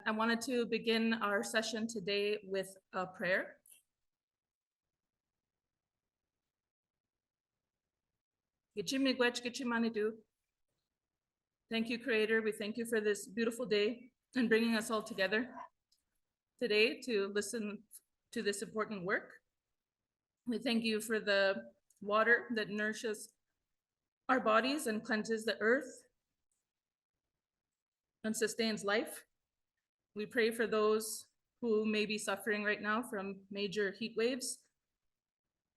I wanted to begin our session today with a prayer. Thank you, Creator. We thank you for this beautiful day and bringing us all together today to listen to this important work. We thank you for the water that nourishes our bodies and cleanses the earth and sustains life. We pray for those who may be suffering right now from major heat waves,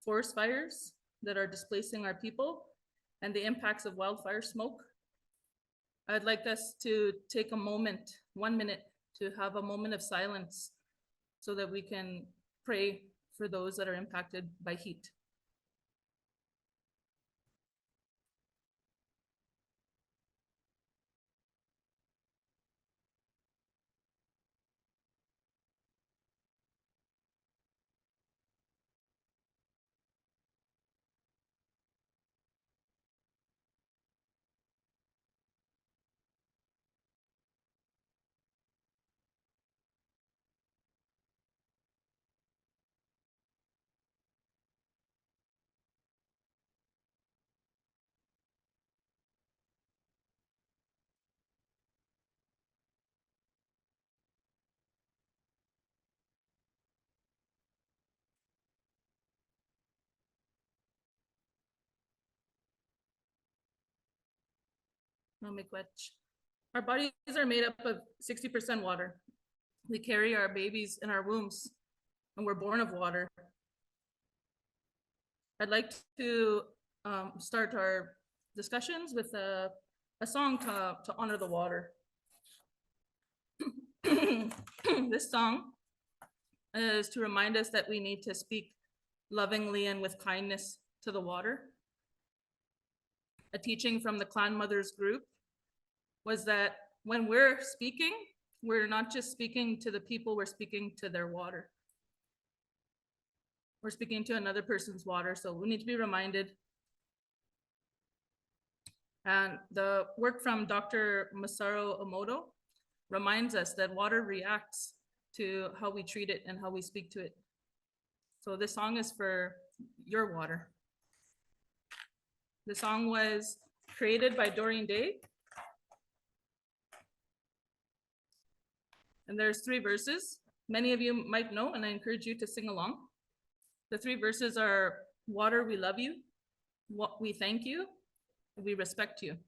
forest fires that are displacing our people, and the impacts of wildfire smoke. I'd like us to take a moment, 1 minute, to have a moment of silence so that we can pray for those that are impacted by heat. Our bodies are made up of 60% water. We carry our babies in our wombs, and we're born of water. I'd like to start our discussions with a song to honor the water. This song is to remind us that we need to speak lovingly and with kindness to the water. A teaching from the Clan Mothers group was that when we're speaking, we're not just speaking to the people, we're speaking to their water. We're speaking to another person's water, so we need to be reminded. And the work from Dr. Masaru Emoto reminds us that water reacts to how we treat it and how we speak to it. So this song is for your water. The song was created by Doreen Day. And there's 3 verses. Many of you might know, and I encourage you to sing along. The 3 verses are: water, we love you, we thank you, we respect you.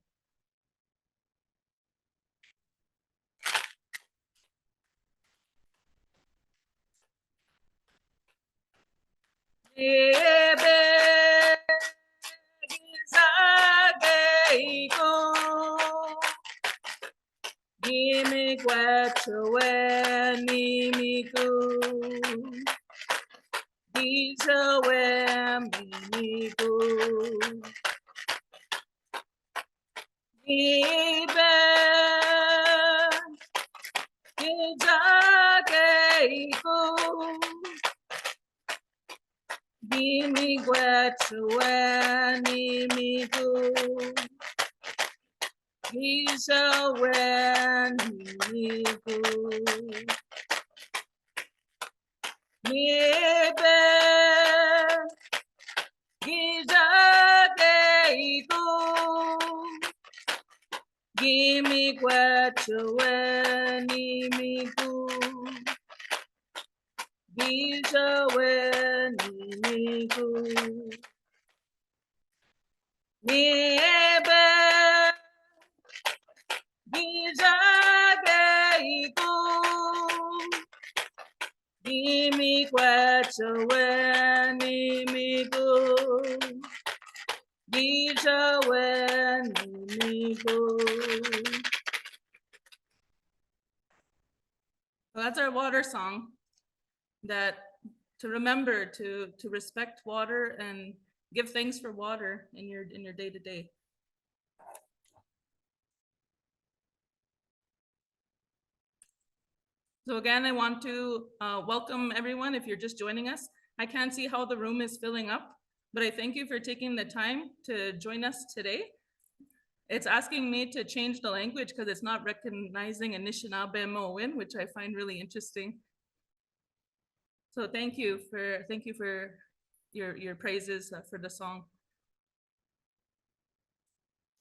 So that's our water song, that to remember to respect water and give thanks for water in your day-to-day. So again, I want to welcome everyone. If you're just joining us, I can't see how the room is filling up, but I thank you for taking the time to join us today. It's asking me to change the language because it's not recognizing Anishinaabe, which I find really interesting. So thank you for your praises for the song.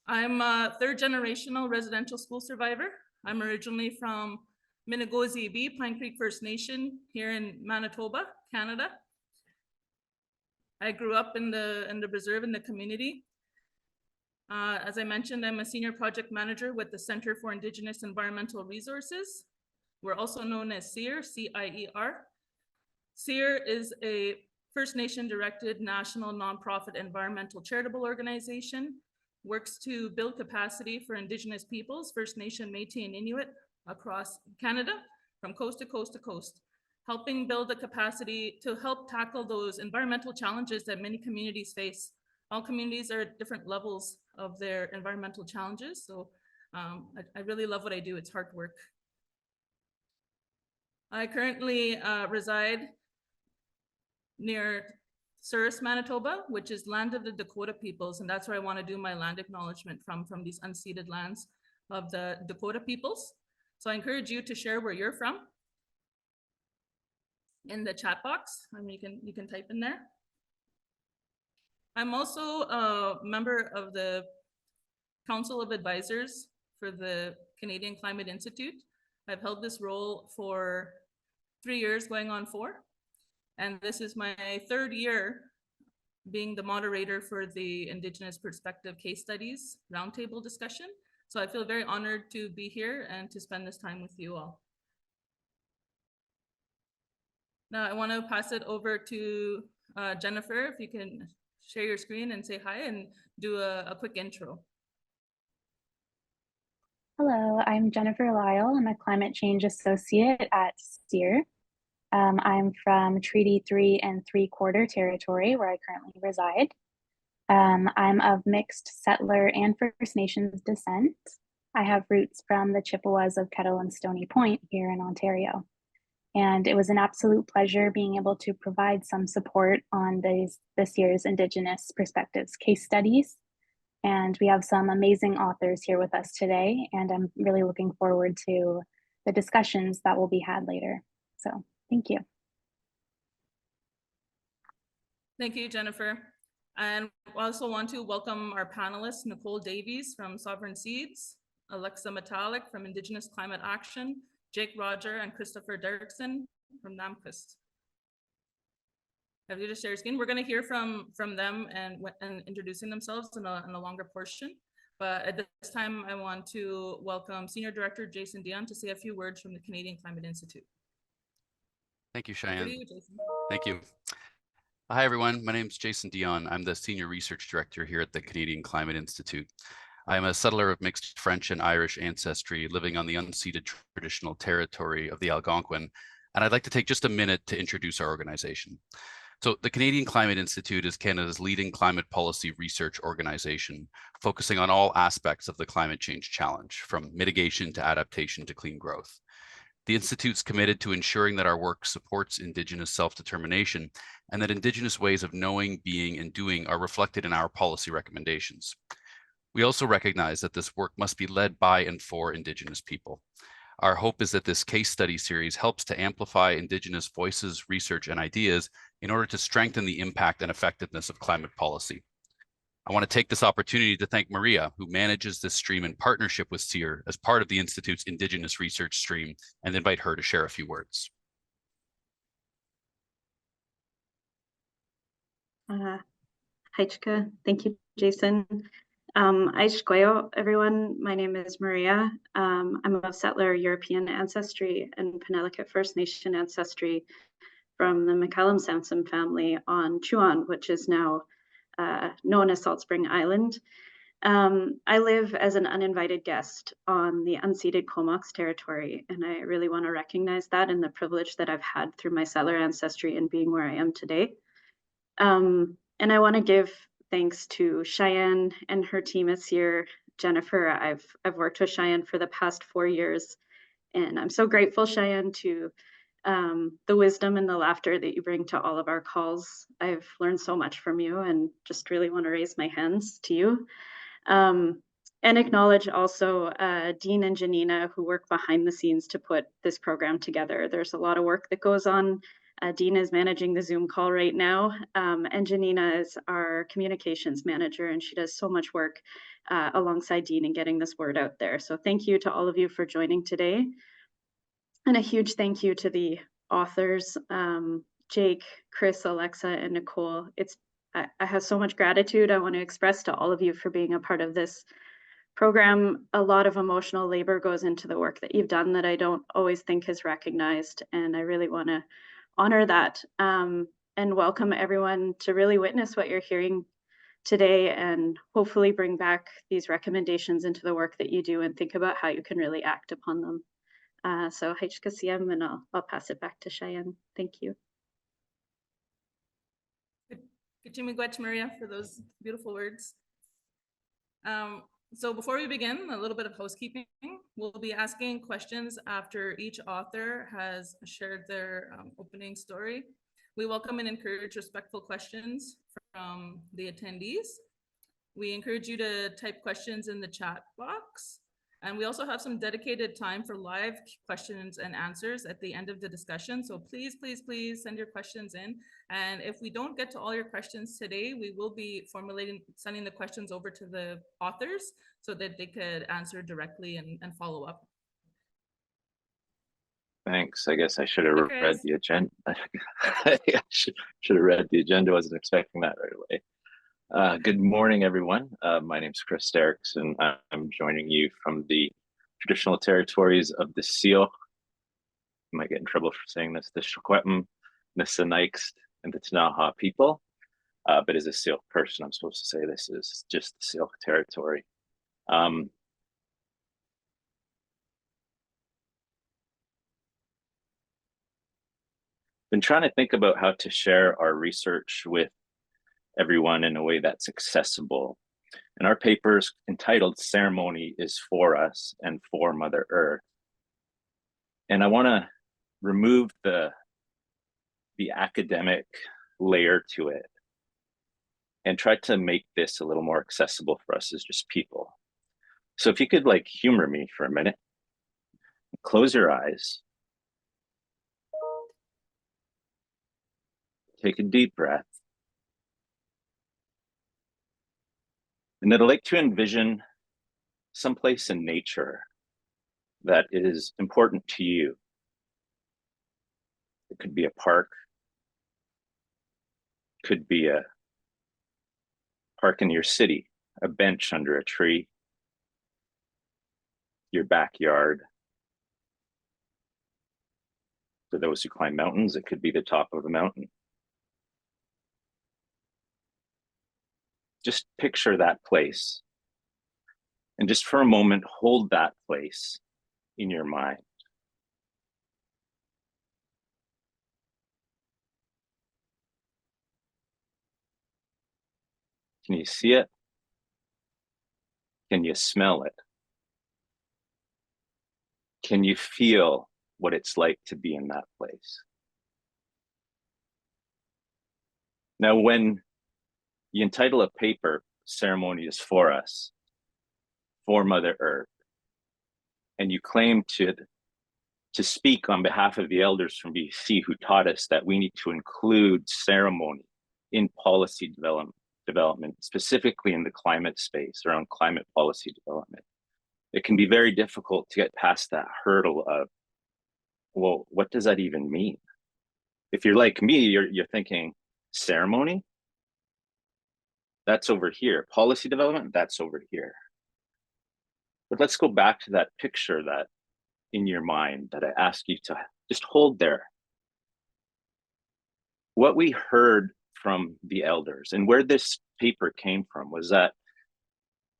I'm a third generational residential school survivor. I'm originally from Minnegozie, Pine Creek First Nation here in Manitoba, Canada. I grew up in the reserve in the community. As I mentioned, I'm a senior project manager with the Center for Indigenous Environmental Resources. We're also known as CIER, C-I-E-R. CIER is a First Nation directed national nonprofit environmental charitable organization, works to build capacity for Indigenous peoples, First Nation, Métis, and Inuit across Canada from coast to coast to coast, helping build a capacity to help tackle those environmental challenges that many communities face. All communities are at different levels of their environmental challenges. So I really love what I do. It's hard work. I currently reside near Souris, Manitoba, which is land of the Dakota peoples. And that's where I want to do my land acknowledgement from these unceded lands of the Dakota peoples. So I encourage you to share where you're from in the chat box. I mean, you can type in there. I'm also a member of the Council of Advisors for the Canadian Climate Institute. I've held this role for 3 years, going on 4. And this is my 3rd year being the moderator for the Indigenous Perspective case studies roundtable discussion. So I feel very honored to be here and to spend this time with you all. Now I want to pass it over to Jennifer, if you can share your screen and say hi and do a quick intro. Hello, I'm Jennifer Lyle. I'm a climate change associate at CIER. I'm from Treaty 3 3/4 territory, where I currently reside. I'm of mixed settler and First Nations descent. I have roots from the Chippewas of Kettle and Stony Point here in Ontario. And it was an absolute pleasure being able to provide some support on this year's Indigenous Perspectives case studies. And we have some amazing authors here with us today, and I'm really looking forward to the discussions that will be had later. So thank you. Thank you, Jennifer. And I also want to welcome our panelists, Nicole Davies from Sovereign Seeds, Alexa Metallic from Indigenous Climate Action, Jake Roger and Christopher Derrickson from NAMQUIST. Have you just share your screen? We're going to hear from them and introducing themselves in a longer portion. But at this time, I want to welcome Senior Director Jason Dion to say a few words from the Canadian Climate Institute. Thank you, Cheyenne. Thank you. Hi, everyone. My name is Jason Dion. I'm the Senior Research Director here at the Canadian Climate Institute. I am a settler of mixed French and Irish ancestry living on the unceded traditional territory of the Algonquin, and I'd like to take just a minute to introduce our organization. So the Canadian Climate Institute is Canada's leading climate policy research organization, focusing on all aspects of the climate change challenge, from mitigation to adaptation to clean growth. The Institute's committed to ensuring that our work supports Indigenous self-determination and that Indigenous ways of knowing, being, and doing are reflected in our policy recommendations. We also recognize that this work must be led by and for Indigenous people. Our hope is that this case study series helps to amplify Indigenous voices, research, and ideas in order to strengthen the impact and effectiveness of climate policy. I want to take this opportunity to thank Maria, who manages this stream in partnership with CIER as part of the Institute's Indigenous research stream, and invite her to share a few words. Hi, Chika. Thank you, Jason. Aishkoyo, everyone. My name is Maria. I'm of settler European ancestry and Penelakut First Nation ancestry from the McCallum Sansom family on Juin, which is now known as Salt Spring Island. I live as an uninvited guest on the unceded Comox territory, and I really want to recognize that and the privilege that I've had through my settler ancestry and being where I am today. And I want to give thanks to Cheyenne and her team this year. Jennifer, I've worked with Cheyenne for the past 4 years, and I'm so grateful, Cheyenne, to the wisdom and the laughter that you bring to all of our calls. I've learned so much from you and just really want to raise my hands to you. And acknowledge also Dean and Janina, who work behind the scenes to put this program together. There's a lot of work that goes on. Dean is managing the Zoom call right now, and Janina is our communications manager, and she does so much work alongside Dean in getting this word out there. So thank you to all of you for joining today. And a huge thank you to the authors, Jake, Chris, Alexa, and Nicole. I have so much gratitude I want to express to all of you for being a part of this program. A lot of emotional labor goes into the work that you've done that I don't always think is recognized, and I really want to honor that and welcome everyone to really witness what you're hearing today and hopefully bring back these recommendations into the work that you do and think about how you can really act upon them. So Haichka Siem, and I'll pass it back to Cheyenne. Thank you. Good, Maria, for those beautiful words. So before we begin, a little bit of housekeeping. We'll be asking questions after each author has shared their opening story. We welcome and encourage respectful questions from the attendees. We encourage you to type questions in the chat box. And we also have some dedicated time for live questions and answers at the end of the discussion. So please, please, please send your questions in. And if we don't get to all your questions today, we will be sending the questions over to the authors so that they could answer directly and follow up. Thanks. I guess I should have read the agenda. I should have read the agenda. Wasn't expecting that right away. Good morning, everyone. My name is Chris Derrickson. I'm joining you from the traditional territories of the Seal. I might get in trouble for saying this, the Shukwetem, the Sinixt, and the Tanaha people. But as a Seal person, I'm supposed to say this is just the Seal territory. Been trying to think about how to share our research with everyone in a way that's accessible. And our paper is entitled Ceremony is for Us and for Mother Earth. And I want to remove the academic layer to it and try to make this a little more accessible for us as just people. So if you could like humor me for a minute, close your eyes, take a deep breath. And I'd like to envision someplace in nature that is important to you. It could be a park, could be a park in your city, a bench under a tree, your backyard. For those who climb mountains, it could be the top of a mountain. Just picture that place. And just for a moment, hold that place in your mind. Can you see it? Can you smell it? Can you feel what it's like to be in that place? Now, when you entitle a paper, Ceremony is for Us, for Mother Earth, and you claim to speak on behalf of the elders from BC who taught us that we need to include ceremony in policy development, specifically in the climate space, around climate policy development. It can be very difficult to get past that hurdle of, well, what does that even mean? If you're like me, you're thinking, ceremony? That's over here. Policy development, that's over here. But let's go back to that picture that in your mind that I ask you to just hold there. What we heard from the elders and where this paper came from was that,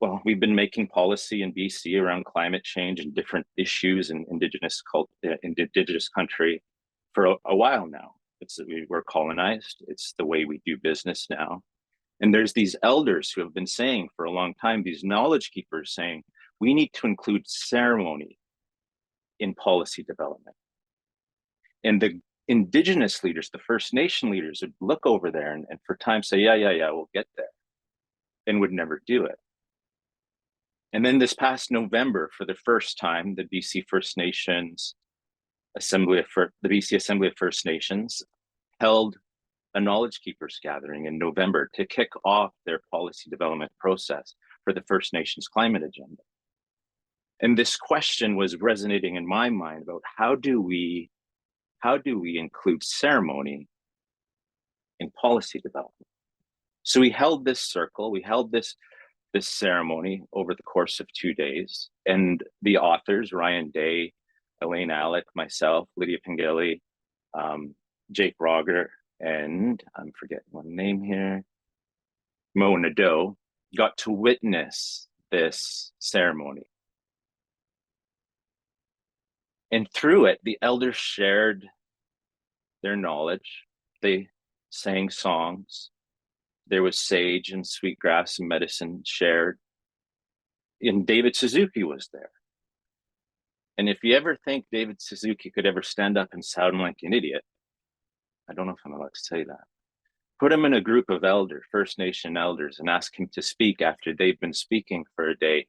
well, we've been making policy in BC around climate change and different issues in indigenous country for a while now. We're colonized. It's the way we do business now. And there's these elders who have been saying for a long time, these knowledge keepers saying, we need to include ceremony in policy development. And the indigenous leaders, the First Nation leaders would look over there and for time say, yeah, we'll get there, and would never do it. And then this past November, for the first time, the BC First Nations the BC Assembly of First Nations held a knowledge keepers gathering in November to kick off their policy development process for the First Nations climate agenda. And this question was resonating in my mind about how do we include ceremony in policy development? So we held this circle, we held this ceremony over the course of 2 days, and the authors, Ryan Day, Elaine Alec, myself, Lydia Pengilly, Jake Roger, and I'm forgetting one name here, Mo Nadeau, got to witness this ceremony. And through it, the elders shared their knowledge. They sang songs. There was sage and sweetgrass and medicine shared. And David Suzuki was there. And if you ever think David Suzuki could ever stand up and sound like an idiot, I don't know if I'm allowed to say that. Put him in a group of elders, First Nation elders, and ask him to speak after they've been speaking for a day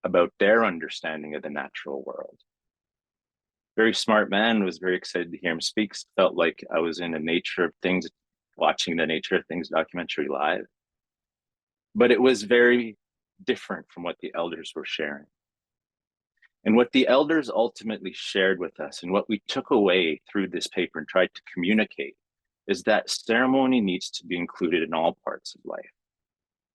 about their understanding of the natural world. Very smart man, was very excited to hear him speak. Felt like I was in a Nature of Things, watching the Nature of Things documentary live. But it was very different from what the elders were sharing. And what the elders ultimately shared with us, and what we took away through this paper and tried to communicate, is that ceremony needs to be included in all parts of life.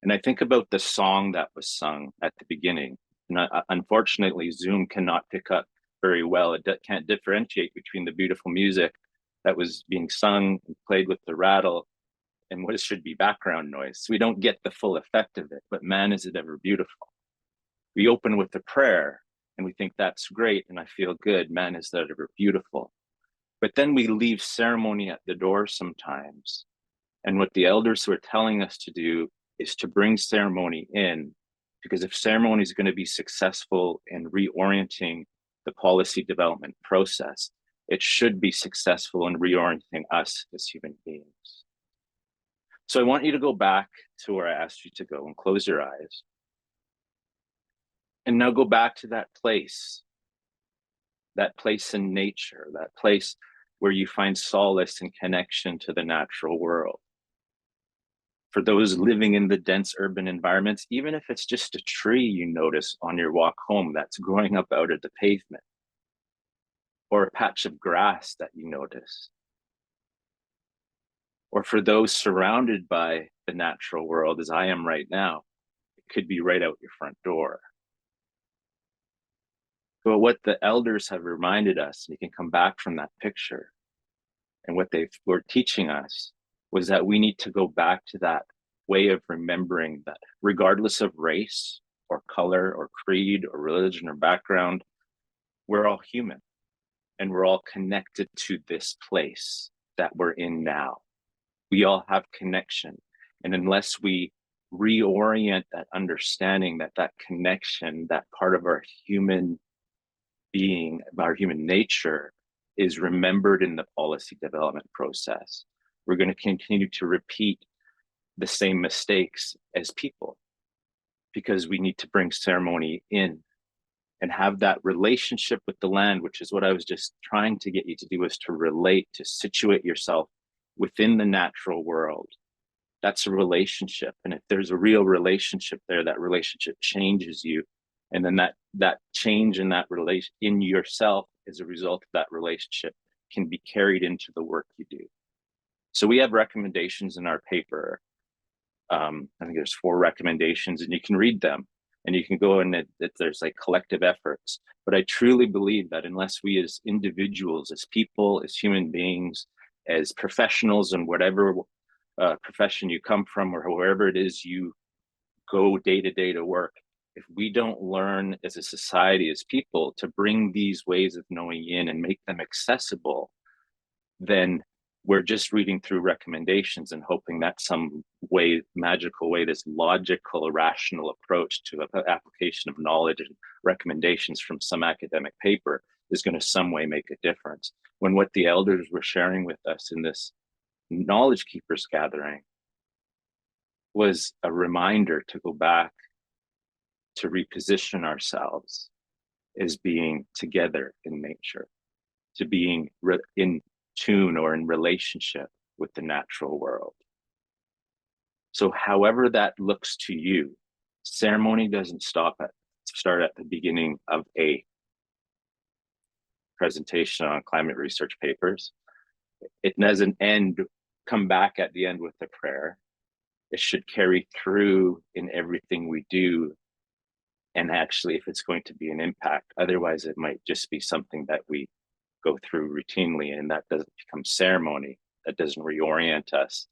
And I think about the song that was sung at the beginning. And unfortunately, Zoom cannot pick up very well. It can't differentiate between the beautiful music that was being sung and played with the rattle and what should be background noise. So we don't get the full effect of it, but man, is it ever beautiful. We open with a prayer and we think that's great and I feel good, man, is that ever beautiful. But then we leave ceremony at the door sometimes. And what the elders were telling us to do is to bring ceremony in, because if ceremony is going to be successful in reorienting the policy development process, it should be successful in reorienting us as human beings. So I want you to go back to where I asked you to go and close your eyes. And now go back to that place in nature, that place where you find solace and connection to the natural world. For those living in the dense urban environments, even if it's just a tree you notice on your walk home that's growing up out of the pavement, or a patch of grass that you notice, or for those surrounded by the natural world, as I am right now, it could be right out your front door. But what the elders have reminded us, and you can come back from that picture, and what they were teaching us was that we need to go back to that way of remembering that regardless of race or color or creed or religion or background, we're all human and we're all connected to this place that we're in now. We all have connection. And unless we reorient that understanding that connection, that part of our human being, our human nature, is remembered in the policy development process, we're going to continue to repeat the same mistakes as people, because we need to bring ceremony in and have that relationship with the land, which is what I was just trying to get you to do, is to relate, to situate yourself within the natural world. That's a relationship. And if there's a real relationship there, that relationship changes you. And then that change in that relation in yourself as a result of that relationship can be carried into the work you do. So we have recommendations in our paper. I think there's 4 recommendations, and you can read them and you can go and there's like collective efforts. But I truly believe that unless we as individuals, as people, as human beings, as professionals in whatever profession you come from or wherever it is you go day to day to work, if we don't learn as a society, as people, to bring these ways of knowing in and make them accessible, then we're just reading through recommendations and hoping that some way, magical way, this logical, rational approach to the application of knowledge and recommendations from some academic paper is going to some way make a difference. When what the elders were sharing with us in this knowledge keepers gathering was a reminder to go back to reposition ourselves as being together in nature, to being in tune or in relationship with the natural world. So however that looks to you, ceremony doesn't start at the beginning of a presentation on climate research papers. It doesn't come back at the end with a prayer. It should carry through in everything we do. And actually, if it's going to be an impact, otherwise it might just be something that we go through routinely, and that doesn't become ceremony. That doesn't reorient us.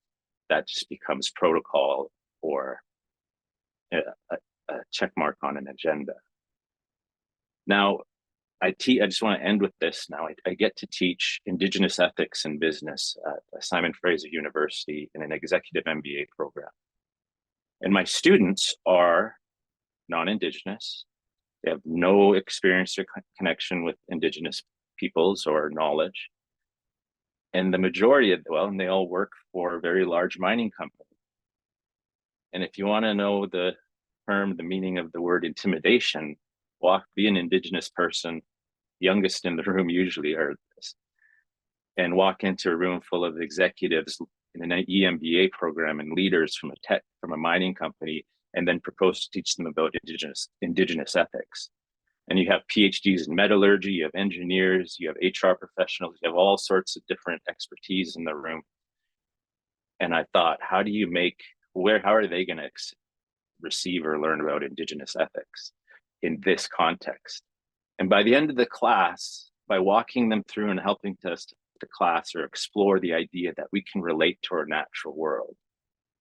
That just becomes protocol or a check mark on an agenda. Now, I just want to end with this now. I get to teach Indigenous ethics in business at Simon Fraser University in an executive MBA program. And my students are non-Indigenous. They have no experience or connection with Indigenous peoples or knowledge. And the majority of, and they all work for a very large mining company. And if you want to know the meaning of the word intimidation, be an Indigenous person, youngest in the room usually heard this, and walk into a room full of executives in an EMBA program and leaders from a mining company, and then propose to teach them about Indigenous ethics. And you have PhDs in metallurgy, you have engineers, you have HR professionals, you have all sorts of different expertise in the room. And I thought, how are they going to receive or learn about Indigenous ethics in this context? And by the end of the class, by walking them through and helping us to class or explore the idea that we can relate to our natural world,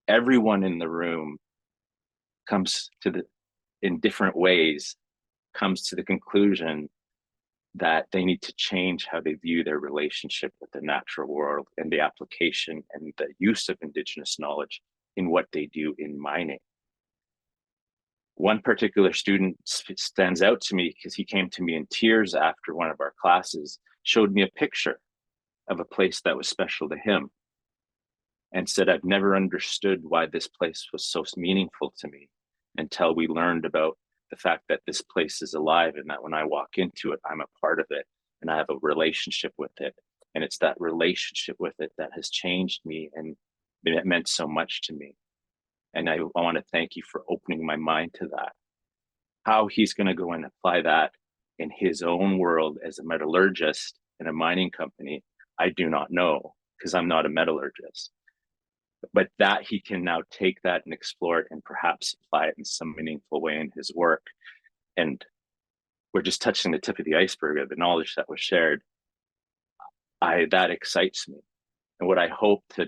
everyone in the room comes in different ways, comes to the conclusion that they need to change how they view their relationship with the natural world and the application and the use of Indigenous knowledge in what they do in mining. One particular student stands out to me because he came to me in tears after one of our classes, showed me a picture of a place that was special to him, and said, I've never understood why this place was so meaningful to me until we learned about the fact that this place is alive and that when I walk into it, I'm a part of it and I have a relationship with it. And it's that relationship with it that has changed me, and it meant so much to me. And I want to thank you for opening my mind to that. How he's going to go and apply that in his own world as a metallurgist in a mining company, I do not know, because I'm not a metallurgist. But that he can now take that and explore it and perhaps apply it in some meaningful way in his work. And we're just touching the tip of the iceberg of the knowledge that was shared. That excites me. And what I hope to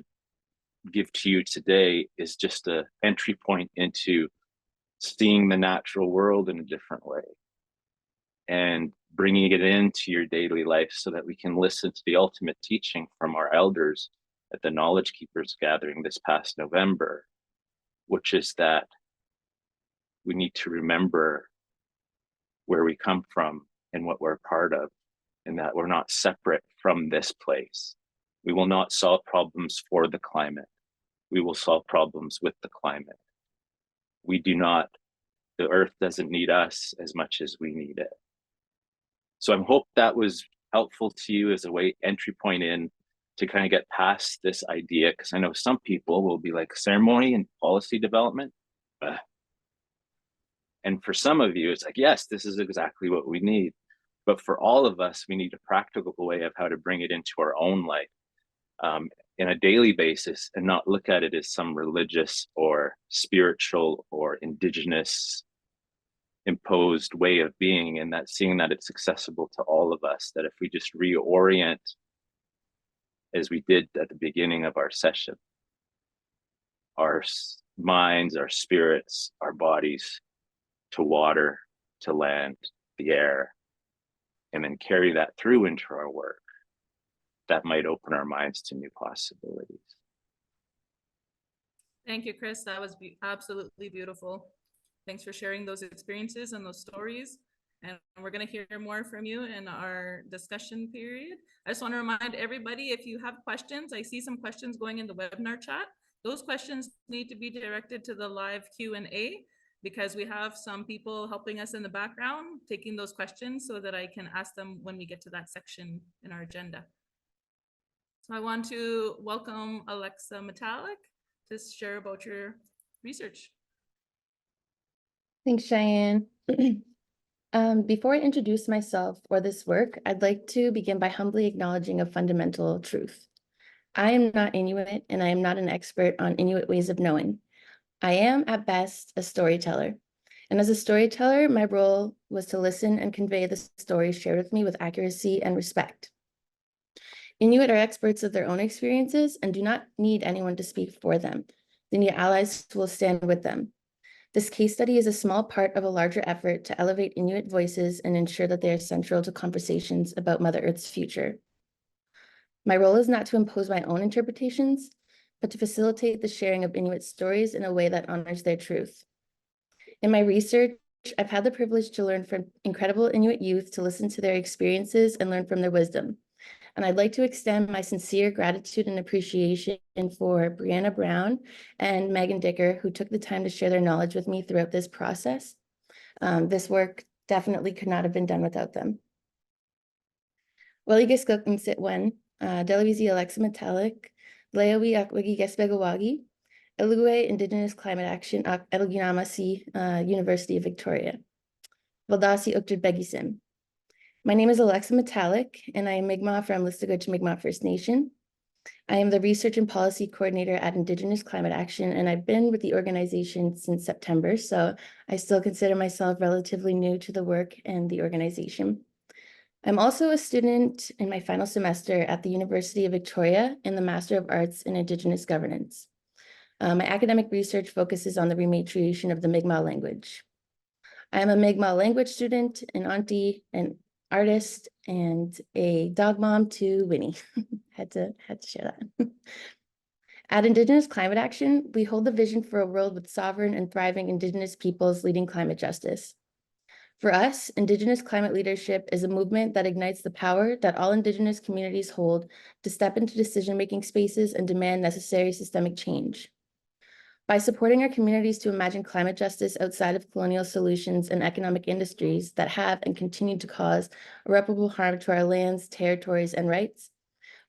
give to you today is just an entry point into seeing the natural world in a different way and bringing it into your daily life so that we can listen to the ultimate teaching from our elders at the Knowledge Keepers gathering this past November, which is that we need to remember where we come from and what we're a part of, and that we're not separate from this place. We will not solve problems for the climate. We will solve problems with the climate. The earth doesn't need us as much as we need it. So I hope that was helpful to you as a entry point in to kind of get past this idea, because I know some people will be like, ceremony and policy development. And for some of you, it's like, yes, this is exactly what we need. But for all of us, we need a practical way of how to bring it into our own life in a daily basis, and not look at it as some religious or spiritual or Indigenous imposed way of being, and that seeing that it's accessible to all of us, that if we just reorient as we did at the beginning of our session, our minds, our spirits, our bodies to water, to land, the air, and then carry that through into our work, that might open our minds to new possibilities. Thank you, Chris. That was absolutely beautiful. Thanks for sharing those experiences and those stories. And we're going to hear more from you in our discussion period. I just want to remind everybody, if you have questions, I see some questions going in the webinar chat. Those questions need to be directed to the live Q&A. because we have some people helping us in the background, taking those questions so that I can ask them when we get to that section in our agenda. So I want to welcome Alexa Metallic to share about your research. Thanks, Cheyenne. Before I introduce myself or this work, I'd like to begin by humbly acknowledging a fundamental truth. I am not Inuit, and I am not an expert on Inuit ways of knowing. I am, at best, a storyteller. And as a storyteller, my role was to listen and convey the stories shared with me with accuracy and respect. Inuit are experts of their own experiences and do not need anyone to speak for them. They need allies who will stand with them. This case study is a small part of a larger effort to elevate Inuit voices and ensure that they are central to conversations about Mother Earth's future. My role is not to impose my own interpretations, but to facilitate the sharing of Inuit stories in a way that honors their truth. In my research, I've had the privilege to learn from incredible Inuit youth, to listen to their experiences and learn from their wisdom. And I'd like to extend my sincere gratitude and appreciation for Brianna Brown and Megan Dicker, who took the time to share their knowledge with me throughout this process. This work definitely could not have been done without them. Waligiskuk msitwen, Delawisi Alexa Metallic, Leawi Akwigi Gespegawagi, Elugwe Indigenous Climate Action Eluginamasi, University of Victoria. Valdasi Uktid Begisim. My name is Alexa Metallic, and I am Mi'kmaq from Listuguj Mi'kmaq First Nation. I am the Research and Policy Coordinator at Indigenous Climate Action, and I've been with the organization since September, so I still consider myself relatively new to the work and the organization. I'm also a student in my final semester at the University of Victoria in the Master of Arts in Indigenous Governance. My academic research focuses on the rematriation of the Mi'kmaq language. I am a Mi'kmaq language student, an auntie, an artist, and a dog mom to Winnie. had to share that. At Indigenous Climate Action, we hold the vision for a world with sovereign and thriving Indigenous peoples leading climate justice. For us, Indigenous climate leadership is a movement that ignites the power that all Indigenous communities hold to step into decision-making spaces and demand necessary systemic change. By supporting our communities to imagine climate justice outside of colonial solutions and economic industries that have and continue to cause irreparable harm to our lands, territories, and rights,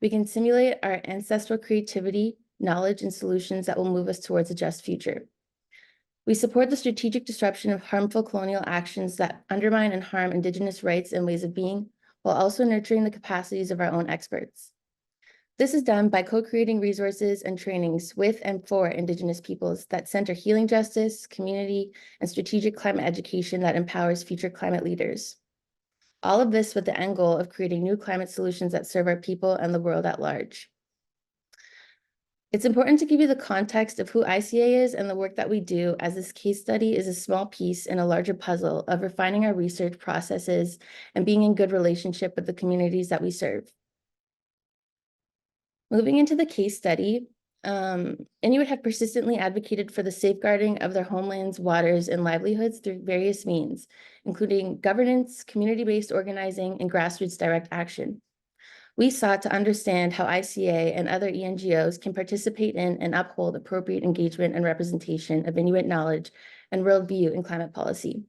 we can simulate our ancestral creativity, knowledge, and solutions that will move us towards a just future. We support the strategic disruption of harmful colonial actions that undermine and harm Indigenous rights and ways of being, while also nurturing the capacities of our own experts. This is done by co-creating resources and trainings with and for Indigenous peoples that center healing justice, community, and strategic climate education that empowers future climate leaders. All of this with the end goal of creating new climate solutions that serve our people and the world at large. It's important to give you the context of who ICA is and the work that we do, as this case study is a small piece in a larger puzzle of refining our research processes and being in good relationship with the communities that we serve. Moving into the case study, Inuit have persistently advocated for the safeguarding of their homelands, waters, and livelihoods through various means, including governance, community-based organizing, and grassroots direct action. We sought to understand how ICA and other ENGOs can participate in and uphold appropriate engagement and representation of Inuit knowledge and worldview in climate policy.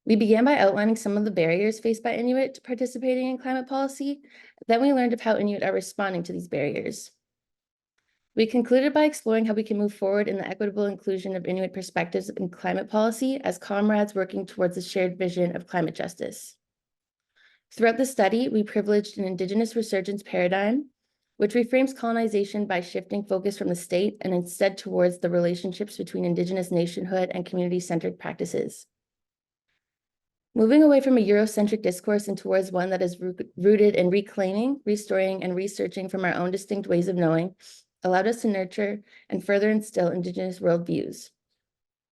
We began by outlining some of the barriers faced by Inuit to participating in climate policy. Then we learned of how Inuit are responding to these barriers. We concluded by exploring how we can move forward in the equitable inclusion of Inuit perspectives in climate policy as comrades working towards a shared vision of climate justice. Throughout the study, we privileged an Indigenous resurgence paradigm, which reframes colonization by shifting focus from the state and instead towards the relationships between Indigenous nationhood and community-centered practices. Moving away from a Eurocentric discourse and towards one that is rooted in reclaiming, restoring, and researching from our own distinct ways of knowing allowed us to nurture and further instill Indigenous worldviews.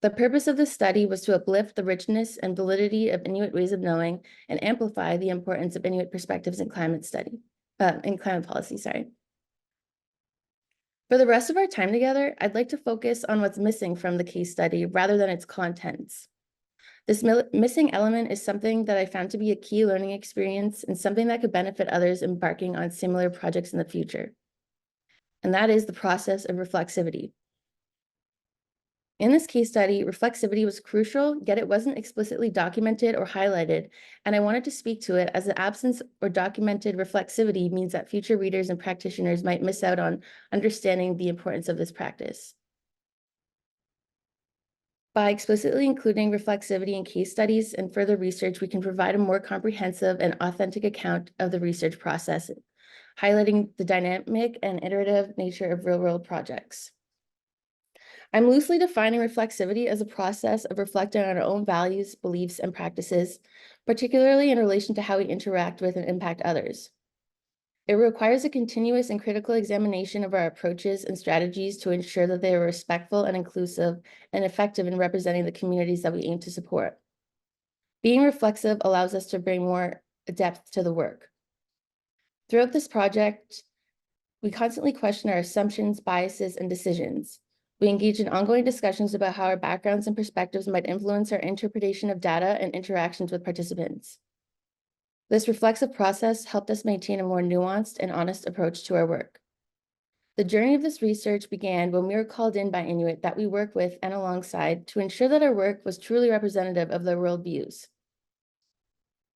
The purpose of this study was to uplift the richness and validity of Inuit ways of knowing and amplify the importance of Inuit perspectives in climate policy. For the rest of our time together, I'd like to focus on what's missing from the case study rather than its contents. This missing element is something that I found to be a key learning experience and something that could benefit others embarking on similar projects in the future. And that is the process of reflexivity. In this case study, reflexivity was crucial, yet it wasn't explicitly documented or highlighted, and I wanted to speak to it as the absence or documented reflexivity means that future readers and practitioners might miss out on understanding the importance of this practice. By explicitly including reflexivity in case studies and further research, we can provide a more comprehensive and authentic account of the research process, highlighting the dynamic and iterative nature of real-world projects. I'm loosely defining reflexivity as a process of reflecting on our own values, beliefs, and practices, particularly in relation to how we interact with and impact others. It requires a continuous and critical examination of our approaches and strategies to ensure that they are respectful and inclusive and effective in representing the communities that we aim to support. Being reflexive allows us to bring more depth to the work. Throughout this project, we constantly question our assumptions, biases, and decisions. We engage in ongoing discussions about how our backgrounds and perspectives might influence our interpretation of data and interactions with participants. This reflexive process helped us maintain a more nuanced and honest approach to our work. The journey of this research began when we were called in by Inuit that we work with and alongside to ensure that our work was truly representative of their worldviews.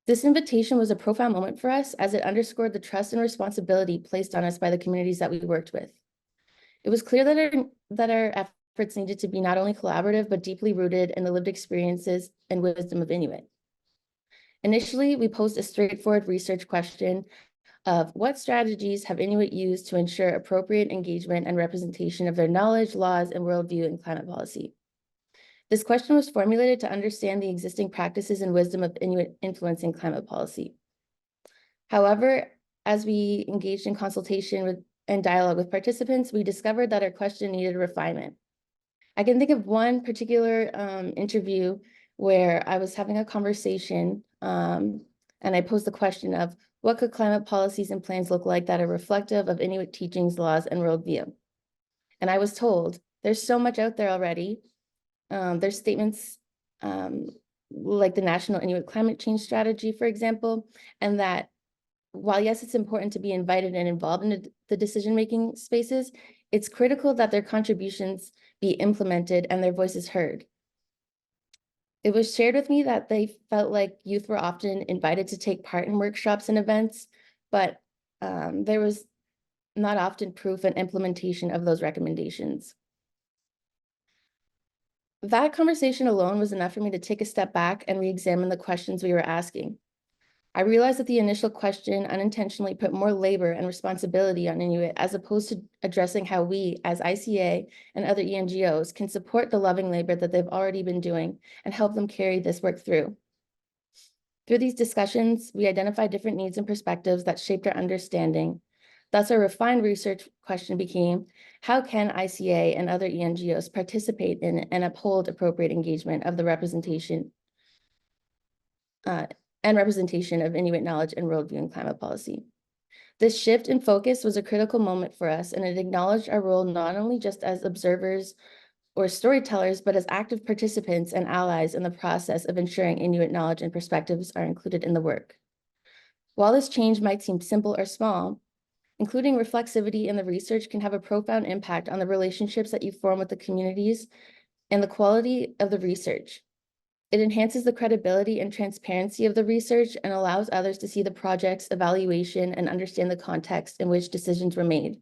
This invitation was a profound moment for us as it underscored the trust and responsibility placed on us by the communities that we worked with. It was clear that our efforts needed to be not only collaborative, but deeply rooted in the lived experiences and wisdom of Inuit. Initially, we posed a straightforward research question of what strategies have Inuit used to ensure appropriate engagement and representation of their knowledge, laws, and worldview in climate policy. This question was formulated to understand the existing practices and wisdom of Inuit influencing climate policy. However, as we engaged in consultation with and dialogue with participants, we discovered that our question needed refinement. I can think of one particular interview where I was having a conversation and I posed the question of what could climate policies and plans look like that are reflective of Inuit teachings, laws, and worldview? And I was told there's so much out there already. There's statements like the National Inuit Climate Change Strategy, for example, and that while yes, it's important to be invited and involved in the decision-making spaces, it's critical that their contributions be implemented and their voices heard. It was shared with me that they felt like youth were often invited to take part in workshops and events, but there was not often proof and implementation of those recommendations. That conversation alone was enough for me to take a step back and re-examine the questions we were asking. I realized that the initial question unintentionally put more labor and responsibility on Inuit as opposed to addressing how we, as ICA and other ENGOs, can support the loving labor that they've already been doing and help them carry this work through. Through these discussions, we identified different needs and perspectives that shaped our understanding. Thus, our refined research question became, how can ICA and other ENGOs participate in and uphold appropriate engagement of the representation of Inuit knowledge and worldview in climate policy? This shift in focus was a critical moment for us, and it acknowledged our role not only just as observers or storytellers, but as active participants and allies in the process of ensuring Inuit knowledge and perspectives are included in the work. While this change might seem simple or small, including reflexivity in the research can have a profound impact on the relationships that you form with the communities and the quality of the research. It enhances the credibility and transparency of the research and allows others to see the project's evaluation and understand the context in which decisions were made.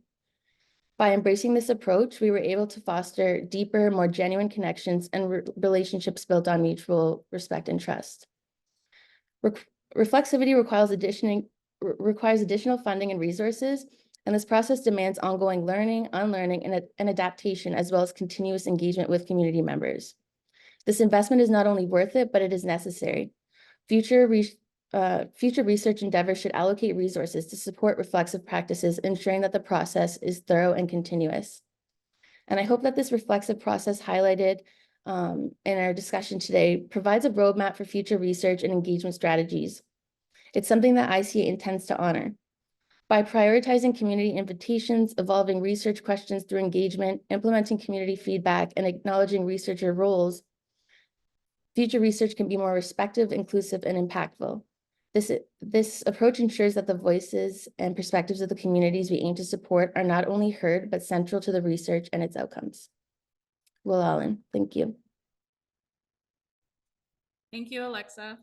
By embracing this approach, we were able to foster deeper, more genuine connections and relationships built on mutual respect and trust. Reflexivity requires additional funding and resources, and this process demands ongoing learning, unlearning, and adaptation, as well as continuous engagement with community members. This investment is not only worth it, but it is necessary. Future research endeavors should allocate resources to support reflexive practices, ensuring that the process is thorough and continuous. And I hope that this reflexive process highlighted in our discussion today provides a roadmap for future research and engagement strategies. It's something that ICA intends to honor. By prioritizing community invitations, evolving research questions through engagement, implementing community feedback, and acknowledging researcher roles, future research can be more respectful, inclusive, and impactful. This approach ensures that the voices and perspectives of the communities we aim to support are not only heard, but central to the research and its outcomes. Will Allen. Thank you. Thank you, Alexa.